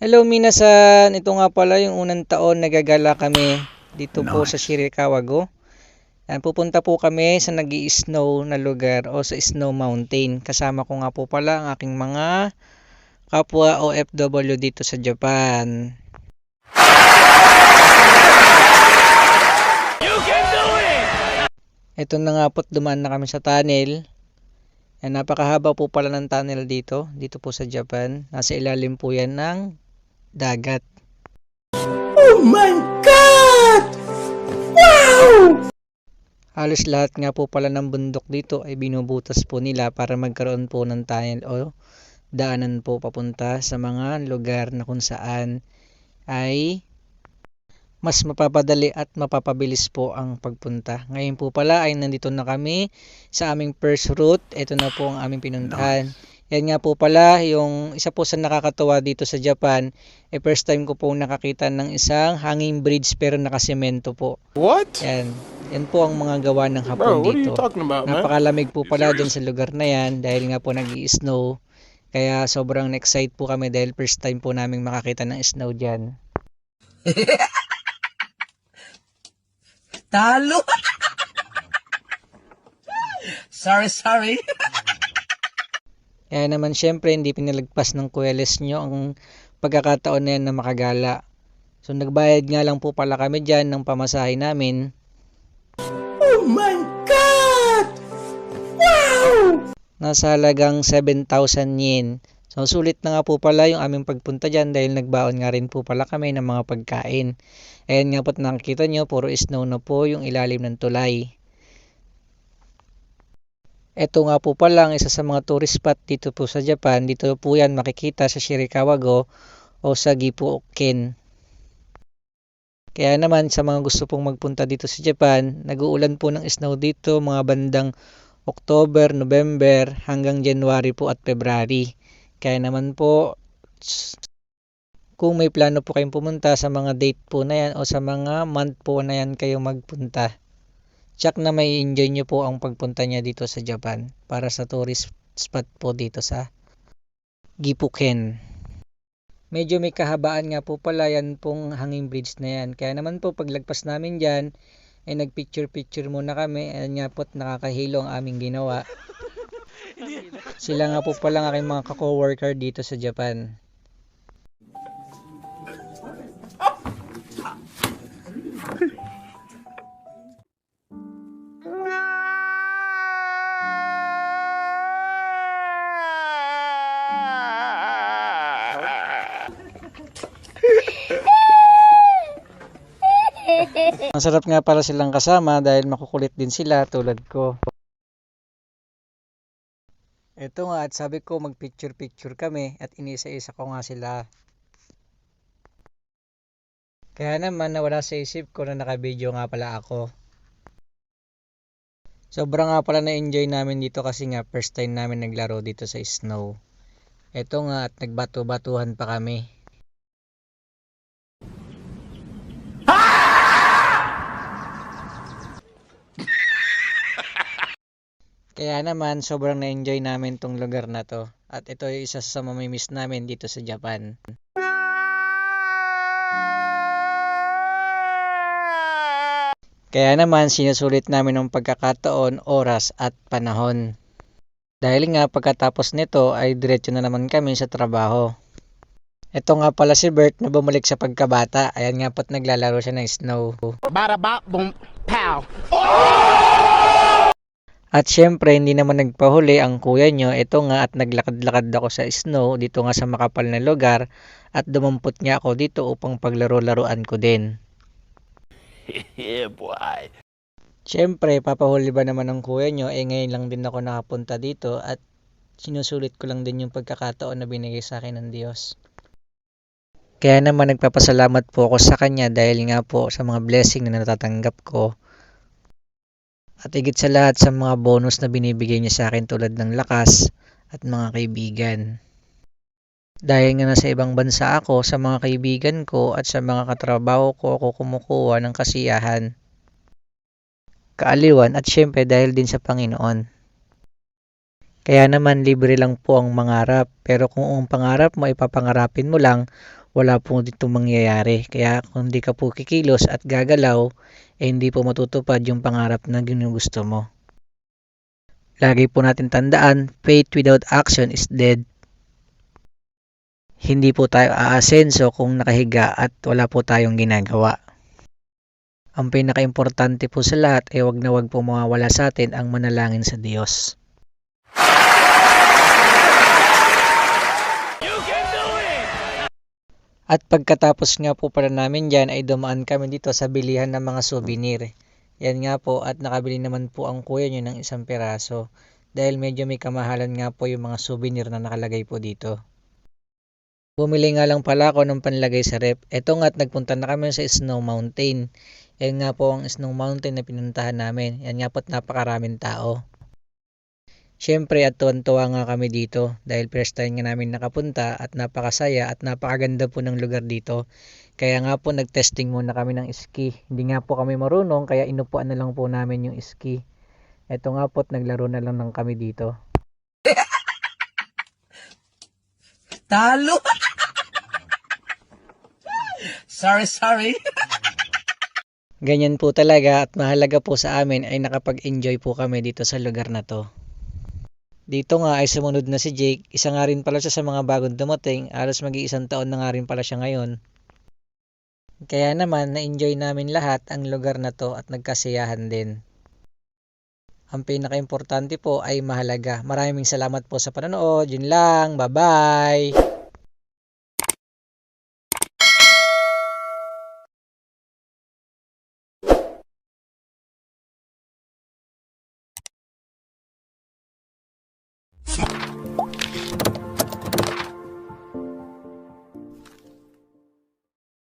Hello minasan, ito nga pala yung unang taon nagagala kami dito po sa Shirakawa. Yan, pupunta po kami sa nag-i-snow na lugar o sa Snow Mountain. Kasama ko nga po pala ang aking mga kapwa OFW dito sa Japan. Ito na nga po't dumaan na kami sa tunnel. Yan, napakahaba po pala ng tunnel dito po sa Japan. Nasa ilalim po yan ng dagat. Oh my God! Wow! Halos lahat nga po pala ng bundok dito ay binubutas po nila para magkaroon po ng tunnel o daanan po papunta sa mga lugar na kung saan ay mas mapapadali at mapapabilis po ang pagpunta. Ngayon po pala ay nandito na kami sa aming first route. Ito na po ang aming pinuntahan. Yan nga po pala yung isa po sa nakakatuwa dito sa Japan. First time ko po nakakita ng isang hanging bridge pero nakasemento po. What? Yan po ang mga gawa ng Hapon Bro, what are you dito. talking about, man? Napakalamig po pala dyan sa lugar na yan dahil nga po nag-i-snow. Kaya sobrang excited po kami dahil first time po namin makakita ng snow dyan. Talo. sorry. Kaya naman syempre hindi pinalagpas ng Kuya Les nyo ang pagkakataon na yan na makagala. So nagbayad nga lang po pala kami dyan ng pamasahe namin. Oh my God! Wow! Nasa halagang 7,000 yen. So sulit na nga po pala yung aming pagpunta dyan dahil nagbaon nga rin po pala kami ng mga pagkain. Ayan nga po't nakikita nyo, puro snow na po yung ilalim ng tulay. Ito nga po pala ang isa sa mga tourist spot dito po sa Japan. Dito po yan makikita sa Shirakawa-go o sa Gifu-ken. Kaya naman sa mga gusto pong magpunta dito sa Japan, nag-uulan po ng snow dito mga bandang October, November hanggang January po at February. Kaya naman po kung may plano po kayong pumunta sa mga date po na yan o sa mga month po na yan kayo magpunta, tsak na may enjoy nyo po ang pagpunta niya dito sa Japan para sa tourist spot po dito sa Gifu-ken. Medyo may kahabaan nga po pala yan pong hanging bridge na yan. Kaya naman po paglagpas namin dyan ay nagpicture muna kami. Ayan nga po't nakakahilo ang aming ginawa. Sila nga po pala ang aking mga ka-coworker dito sa Japan. Masarap nga pala silang kasama dahil makukulit din sila tulad ko. Ito nga at sabi ko magpicture kami at inisa-isa ko nga sila. Kaya naman nawala sa isip ko na naka-video nga pala ako. Sobrang nga pala na-enjoy namin dito kasi nga first time namin naglaro dito sa snow. Ito nga at nagbato-batuhan pa kami. Kaya naman sobrang na-enjoy namin tong lugar na to. At ito yung isa sa mamimiss namin dito sa Japan. Kaya naman sinusulit namin ang pagkakataon, oras at panahon. Dahil nga pagkatapos nito ay diretso na naman kami sa trabaho. Ito nga pala si Bert na bumalik sa pagkabata. Ayan nga po't naglalaro siya ng snow. Bada boom pow. At syempre hindi naman nagpahuli ang kuya nyo. Ito nga at naglakad-lakad ako sa snow dito nga sa makapal na lugar. At dumampot niya ako dito upang paglaro-laruan ko din. Yeah, boy. Syempre, papahuli ba naman ng kuya nyo? Ngayon lang din ako nakapunta dito at sinusulit ko lang din yung pagkakataon na binigay sa akin ng Diyos. Kaya naman nagpapasalamat po ako sa Kanya dahil nga po sa mga blessing na natatanggap ko. At higit sa lahat sa mga bonus na binibigay niya sa akin tulad ng lakas at mga kaibigan. Dahil nga nasa ibang bansa ako, sa mga kaibigan ko at sa mga katrabaho ko ako kumukuha ng kasiyahan, kaaliwan at syempre dahil din sa Panginoon. Kaya naman libre lang po ang mangarap, pero kung ang pangarap mo ipapangarapin mo lang, wala po dito mangyayari. Kaya kung hindi ka po kikilos at gagalaw, hindi po matutupad yung pangarap na ginugusto mo. Lagi po natin tandaan, faith without action is dead. Hindi po tayo aasenso kung nakahiga at wala po tayong ginagawa. Ang pinaka-importante po sa lahat ay wag na wag po mawawala sa atin ang manalangin sa Diyos. At pagkatapos nga po pala namin dyan ay dumaan kami dito sa bilihan ng mga souvenir. Yan nga po at nakabili naman po ang kuya nyo ng isang piraso dahil medyo may kamahalan nga po yung mga souvenir na nakalagay po dito. Bumili nga lang pala ako ng panlagay sa rep. Eto nga at nagpunta na kami sa Snow Mountain. Yan nga po ang Snow Mountain na pinuntahan namin. Yan nga po at napakaraming tao. Siyempre at tuwan-tuwa nga kami dito dahil first time nga namin nakapunta at napakasaya at napakaganda po ng lugar dito. Kaya nga po nag-testing muna kami ng ski. Hindi nga po kami marunong kaya inupuan na lang po namin yung ski. Eto nga po at naglaro na lang ng kami dito. Talo. Sorry. Ganyan po talaga at mahalaga po sa amin ay nakapag-enjoy po kami dito sa lugar na to. Dito nga ay sumunod na si Jake, isa nga rin pala siya sa mga bagong dumating, alos mag-iisang taon na nga rin pala siya ngayon. Kaya naman na-enjoy namin lahat ang lugar na to at nagkasiyahan din. Ang pinaka-importante po ay mahalaga. Maraming salamat po sa panonood, yun lang, bye bye!